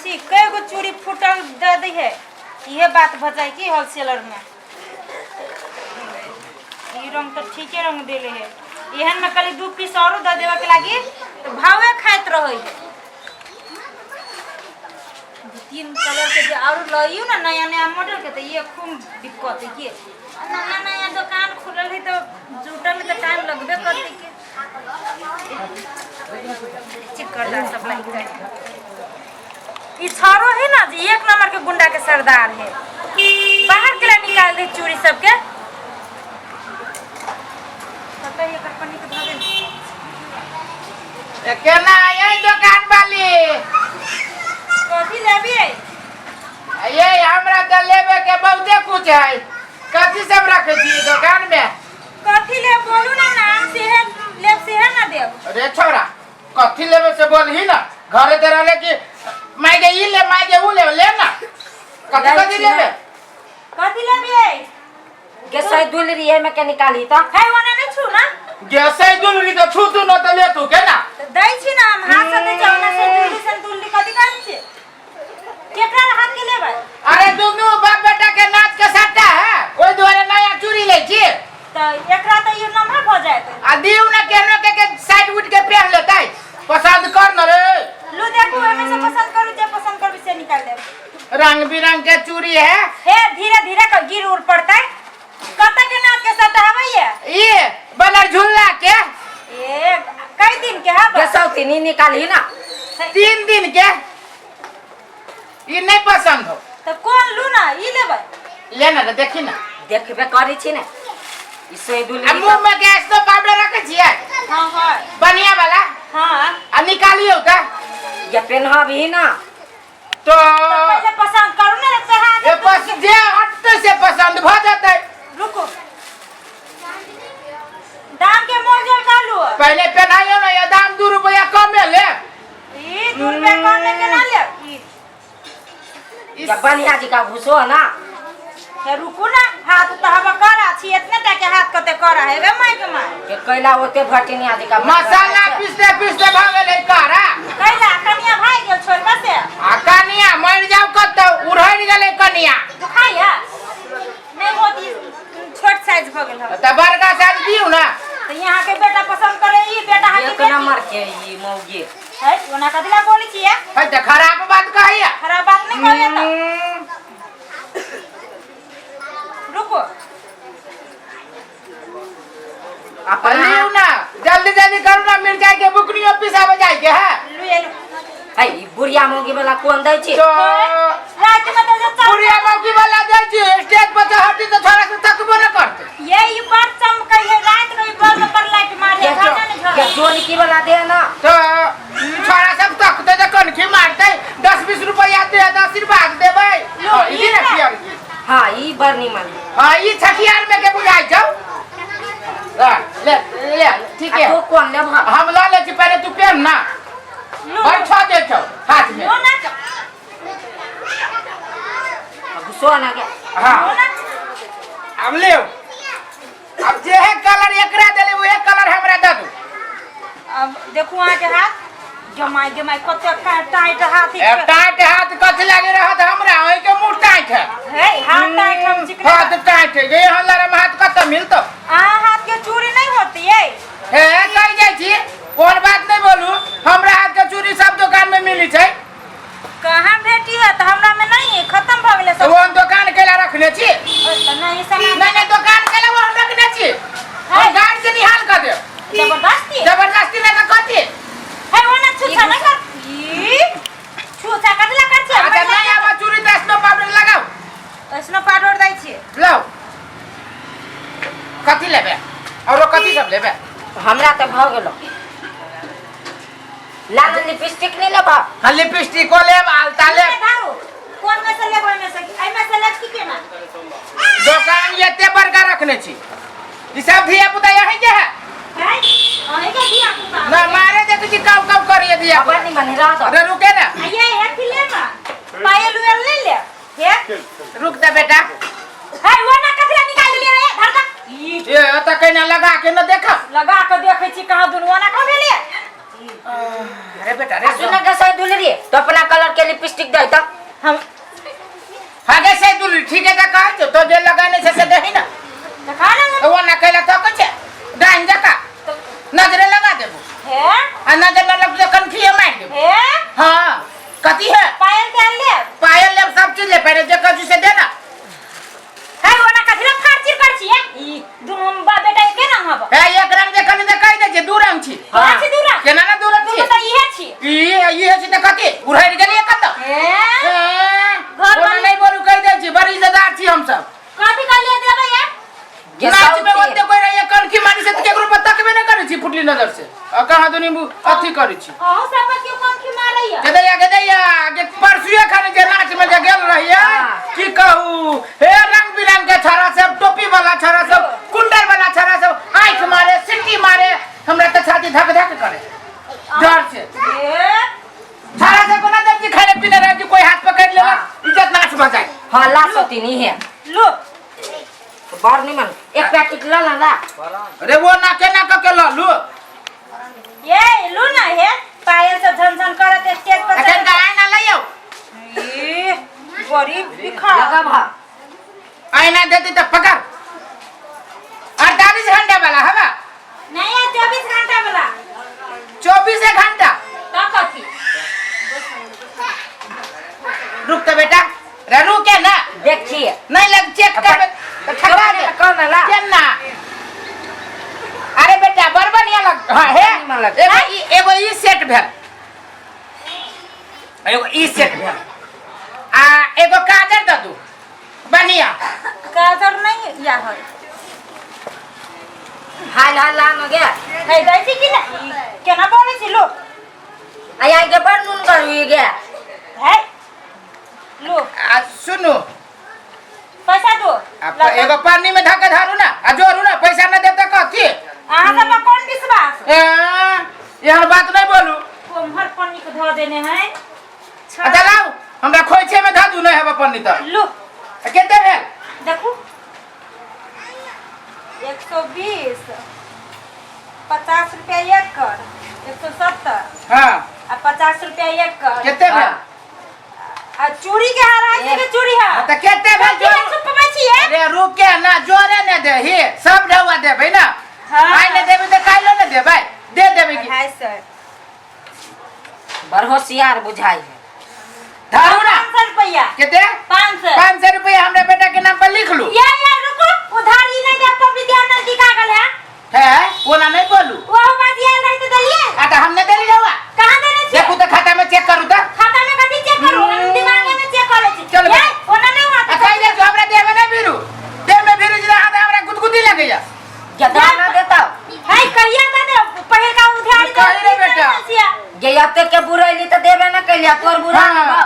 छी कई गो चूड़ी फूटल दे दी है ये बात बचाई की होलसेलर में ये रंग तो ठीक रंग देले है एहन में कल 2 पीस और दे देवा के लागी तो भावे खाइत रही है 3 कलर के जो और लइयो ना नया नया मॉडल के तो ये खूब दिक्कत है कि नया नया दुकान खुलल है तो जुटल में तो टाइम लगबे करते के चिकरदार सब लाइक ये छारो है ना जी 1 नंबर के गुंडा के सरदार है बाहर के लिए निकाल दे चूड़ी सबके पता है कंपनी के भागे केना यही दुकान वाली कथी लेबी ये हमरा तो लेबे के बहुते कुछ है कथी सब रखे छी दुकान में कथी ले बोलू ना सेहे लेब सेहे ना देब अरे छोरा कथी लेबे से बोलही ना घरे ते रहले कि माइगे ई ले माइगे ऊ ले ना कथी लेबे कथी लेबी गैस दुलरी है में के निकाली तो है ओने नहीं छू ना गैस दुलरी तो छू तू न तो ले तू केना दै छी ना हम हाथ से दे जाओ ना से दुलरी कथी काम छे केकरा हाथ के लेबै अरे दुनु बाप बेटा के नाच के सट्टा है ओइ द्वारे नया चूड़ी ले छी तो एकरा तो ये नम्हर भ जाएत आ दिउ ना केनो के साइड उठ के पहन लेतै पसंद कर न रे लो देखो एमे से पसंद करू जे पसंद करबी से निकाल देब रंग बिरंग के चूड़ी है हे धीरे धीरे क गिर उड़ पड़तै कत के नाच के सट्टा हवैया ये बनर झुल्ला के ए कई दिन के हब गैस तीन निकाली ना 3 दिन के ये नहीं पसंद हो तो कौन लू ना ई लेबै लेना रे देखी ना देखबे करी छी ना इससे आ दुलरी मुंह में गैस तो पाउडर रखे छियै हां हां बढ़िया वाला हां आ निकालियो का ये पेनहा भी ना तो पहले पसंद करू ना पहना ये बस जे हट से पसंद भ जाते रुको दाम के मोजल कालू पहले पहनाइयो ना ये दाम 2 रुपया कम ले ई 2 रुपया कम में के ना ले ये बलिया जी का भूसो ना ये रुको ना हाथ तो हवा करा छी इतने टा के हाथ कते करा है वे माई के माई के कैला ओते भटिनिया जी का मसाला पीसते भागे ले कारा कैला कनिया भाई गेल छोड़बा से आ कनिया मर जाओ कत उड़ैन गेले कनिया दुखाया नहीं होती छोट साइज भ गेल ह त बड़का साइज दियो ना तो यहाँ के बेटा पसंद करे ई बेटा हाथ एक के नंबर के ई मौगी है ओना कदिला बोली छी है त खराब बात कहिया खराब बात नहीं कहले तो रुको अपन लियो ना जल्दी जल्दी करू ना मिर्चाई के बुकनियो पिसाबे जाय के है लुए लु है ई बुढ़िया मौगी वाला कोन दै छी तो रात में तो चल बुढ़िया मौकी वाला जाय छी स्टेज पर से हटी तो थोड़ा से तकबो न करते ये बात चमकै है रात में बल्ब पर लाइट मारे ये घर जोन की वाला दे ना तो छोरा सब तकते त कनखी मारते 10-20 रुपया दे त आशीर्वाद देबै ई ने पियर हां ई बरनी मन हां ई छठियार में के बुझाई छौ ले ले ठीक है तो कोन ले हम ला ले छी पहले तू पहन ना बैठा दे छौ हाथ में वो ना भूसो ना के हां अब ले अब जे है कलर एकरा देले वो कलर हमरा दे दू अब देखो वहां के हाथ जमाई जमाई कते टाइट हाथ एक टाइट हाथ कथ लागे रहत हमरा ओइ के मुंह टाइट है हाथ टाइट हम चिकना हाथ टाइट है ये हल्ला में हाथ कत मिलतो हाथ के चूड़ी नहीं होती है हे कह जाय छी कोन बात नहीं बोलू हमरा हाथ के चूड़ी सब दुकान में मिली छै कहां भेटी है तो हमरा में नहीं है खत्म भ गेले सब वो दुकान केला रखले छी नहीं सामान नहीं दुकान केला वो रखले छी हम गाड़ी से निहाल कर दे जबरदस्ती में तो कथी है वो ना छुछा ना कर ई छुछा कतला कर छी अच्छा नहीं आबा चूड़ी दसनो पाउडर लगाओ इसनो पाउडर दै छी लाओ कथी लेबे और कथी सब लेबे हमरा त भ गेलो लाल लिपस्टिक नहीं लेबा हां लिपस्टिक को लेब आलता लेब कौन में से लेबै में से आई में से लेब की केना दुकान एते बड़का रखने छी ई सब धिया पुता यही के है अहे के दिया पुता ना मारे देख जी कब कब करिए दिया अपन नहीं बनी रहा तो अरे रुके ना ये है फिल्म पायल उयल ले ले हे रुक दे बेटा है वो ना कचरा निकाल लिया है धर दा ये त कहिना लगा के न देखा लगा के देखै छी कहां दुनवा ना कह भेलिए अरे बेटा रे सुन के सही दुलरी तो अपना कलर के लिपस्टिक दे तो हम आगे से दुल ठीक है का तो जे लगाने से दही ना तो खाना तो वो ना कहला तो कुछ डाइन जका नजरे लगा देबो है आ नजर न लग तो कनखिए मार देबो है हां कथी है पायल तेल ले पायल ले सब चीज ले पहले जे कजू से देना है वो ना कथला फारची करछी है ई दुनु बा बेटा के ना हबो ए एक रंग जे कनी देखाई दे जे दू रंग छी हां छी दूरा केना ना दू रंग छी तो इहे छी ई है छी त कथी उड़ाई गेली कत है घर में नहीं बोलू कह दे छी बड़ी इज्जतदार छी हम सब कथी कर ले देबे है नाच में बोलते कोई रही कनखी मारी से केकरो पता के नहीं करै छी फुटली नजर से आ कहां दुनी अथी करै छी हां सब क्यों कनखी मारैया गदैया के परसुए खाने जे नाच में जे गेल रहिए की कहू हे रंग बिरंग के छरा सब टोपी वाला छरा सब कुंडल वाला छरा सब आंख मारे सिटी मारे हमरा त छाती धक धक करे डर से छरा से कोना जब की खाने पीने रह कोई हाथ पकड़ लेला इज्जत नाच बजाए हां लास्ट होती नहीं है लो बार नहीं मन एक पैकेट ला ला अरे वो ना के लो लू ये लो ना है पायल से झनझन करत स्टेज पर अखन का आईना लायो ई गरीब भिखा लगा भा आईना देती तो पकड़ 48 घंटे वाला हवा नहीं है 24 घंटा वाला 24 घंटा तो कथी रुक तो बेटा रे रुके ना देखिए नहीं लग चेक कर तो ठगा दे कौन ला केना अरे बेटा बर बढ़िया लग हां है एगो ई सेट भेल एगो ई सेट भेल आ एगो काजर द दू बढ़िया काजर नहीं या है हाल हाल ला न गया है दैसी कि ना केना बोले छी लो आया के बड़ नून करू गया है लो आ सुनो पैसा दो आप एगो पानी में धक्का धारू ना आ जोरू ना पैसा ना देब त कथी अहाँ सब पर कौन विश्वास यहाँ बात नहीं बोलू कोमहर पन्नी को धो देने हैं अच्छा लाओ हमरा खोइछे में धा दू नहीं है पन्नी त लो केते भेल देखो 120 50 रुपया एक कर 170 हां आ 50 रुपया एक कर केते भेल आ चूड़ी के हार है के चूड़ी है त केते भेल जो चुप बची है अरे रुक के ना जोरे ने दे ही सब ढवा देबै ना हां आइ ने देबै त काइलो ने देबै दे देबै की 250 बड़ होशियार बुझाई है धारू ना 500 रुपया केते 500 500 रुपया हमरे बेटा के नाम पर लिख लू या रुको उधार ही नहीं दे तो विद्यानंद दिखा गले है ओना नहीं बोलू वो बात ये नहीं तो दलिए आ त हमने देली रहुआ कहां देने छे देखू त खाता में चेक करू त खाता में कथि चेक करू दिमाग में चेक करे छी चल बे। ओना नहीं आ होता कहि दे जो हमरा देह में नहीं बिरू देह में बिरू जरा हाथ हमरा गुदगुदी लगैया जदा ना देता है कहिया का दे पहल का उधार दे कहि रे बेटा। ये अते के बुराइली तो देबे ना कलिया तोर बुरा हाँ। ना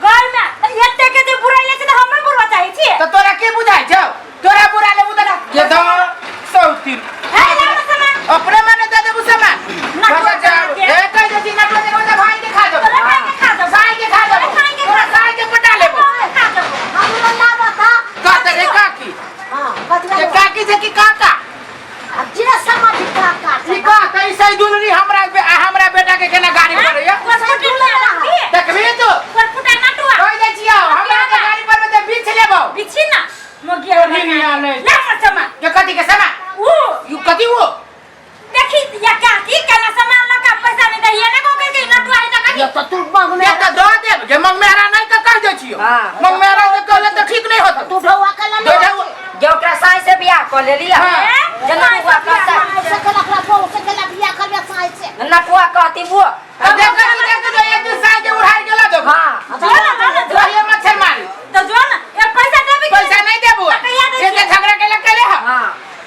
घर में एते के जे बुराइले से हमर बुरा चाहि छी त तोरा के बुझाइ छौ तोरा बुरा ले उधर के दो सौतीर है ना सामान अपने माने दे देबू सामान नटवा जाओ के। ए कह दे नटवा के मतलब भाई के खा दो तोरा भाई के खा दो भाई के खा दो भाई के खा दो भाई के पटा लेबो खा दो हमरा ना बता कहते रे काकी हां कतरा ये काकी से की काका अब जिना समझ का ई का कैसे दुलरी हमरा बेटा के केना गाड़ी पर या देखबी तू पर फुटा नटवा कह दे छिया हमरा के गाड़ी पर में ते बीच लेबो बिछि ना मोगिया नहीं नहीं ला मत सामान के कथी के सामान वो यू कथी वो देखी या क्या की केना सामान लगा पैसा नहीं दहिए ना को के नटवा है ना ये तो तू मांग में ये तो दो दे जे मंग मेरा नहीं का कह दे छियो हाँ। मंग मेरा के कहले तो ठीक नहीं होता तू ढवा के ला दे जाओ जो ओकरा साई से बियाह कर ले लिया हाँ। जना हुआ कहता से के लखला बहु से के ला बिया करबे साई से नटुआ कहती वो देख जो एक दिन साइड उड़ाई गेला दो हां जो ना जो ये मच्छर मारी तो जो ना ये पैसा देबी पैसा नहीं देबू ये के झगड़ा के लगे है हां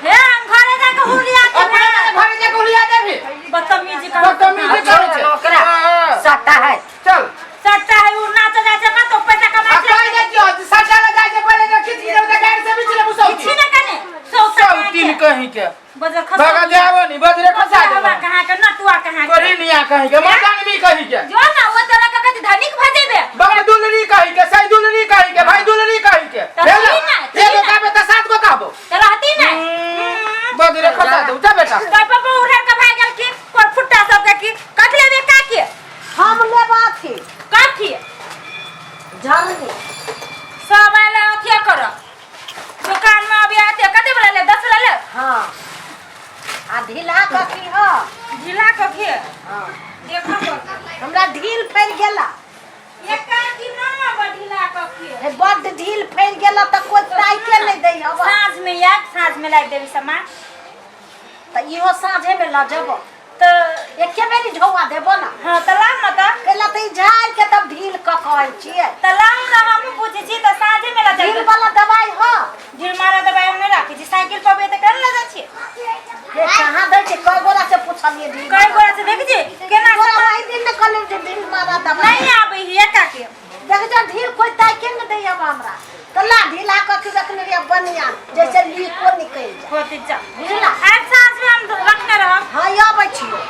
हे हम घरे जाके हुलिया अपने घर जे गुलिया देबी बदतमीजी कर बदतमीजी करे छे नौकरा सट्टा है चल सट्टा है वो नाच जाए ना तो पैसा आ कमा कह दे जो सट्टा लगा के पहले जो खींच के गाड़ी से बीच ले बुसौ छी ना कने तीन कहीं के बजर खसा भगा जावो नहीं बजरे खसा हवा दे कहां के नटुआ कहां के कोरी निया कहीं के मर्दानी कहीं के जो ना वो तरह का कति धनिक भजेबे बगल दुलरी कहीं के सही दुलरी कहीं के भाई दुलरी कहीं के तो भेला ठीक ना, ठीक एगो ना। कहबे त सात गो कहबो तो रहती ना बजरे खसा दे उठा बेटा तो पापा उधर का भाई गल की पर फुट्टा सब के की कट लेबे का के हम लेबा थी काठी झरनी सब आले अथिया कर दुकान में अभी आते कते वाला ले 10 वाला ले हाँ आ ढीला कथी हो जिला के खे हाँ देखो कर हमरा ढील फैल गेला एक का की ना बढ़िला के खे हे बड ढील फैल गेला त कोई साइकिल नहीं दे अब सांझ में याद सांझ में लाइट देवी सामान त इहो साँझे में ल जब तो एके बेरी ढौआ देबो ना हां तलाम न त केला त झाड़ के तब ढील क कहै छियै तलाम न हम पूछे छी त साझे में ला ढील जाई वाला दवाई हो ढील मारा दबाई हम नहीं राखी छी साइकिल पर बे त कर ले जा छी हे कहाँ दै छै कई गोरा से पूछलिए ढील कई गोरा से देख जी केना गोरा रही दिन न कहले जे ढील मारा दवाई नहीं आबे हिया का के देख जा ढील कोई ताके न दै अब हमरा त ला ढीला क के रखने रे बनिया जैसे लीको निकल जा होती जा ढीला आज सांझ में हम रखने रहब हां आबै छियो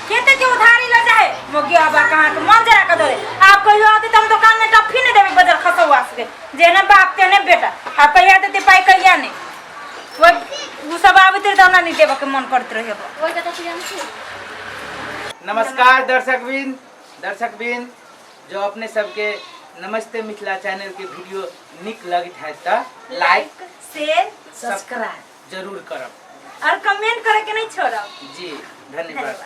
खेते के उधारी ले जाए मोगी आबा कहां के मन जरा के दे आप कहियो आती तुम दुकान में टफी नहीं देबे बाजार खसवा से जेने बाप ते ने बेटा आप कहिया देते पाई कहिया नहीं वो सब आबते दाना नहीं देबे के मन करत रहियो ओई कत पियम छी नमस्कार दर्शकबिन जो अपने सबके नमस्ते मिथिला चैनल के वीडियो निक लगित है त लाइक शेयर सब्सक्राइब जरूर करब और कमेंट करे के नहीं छोड़ब जी धन्यवाद।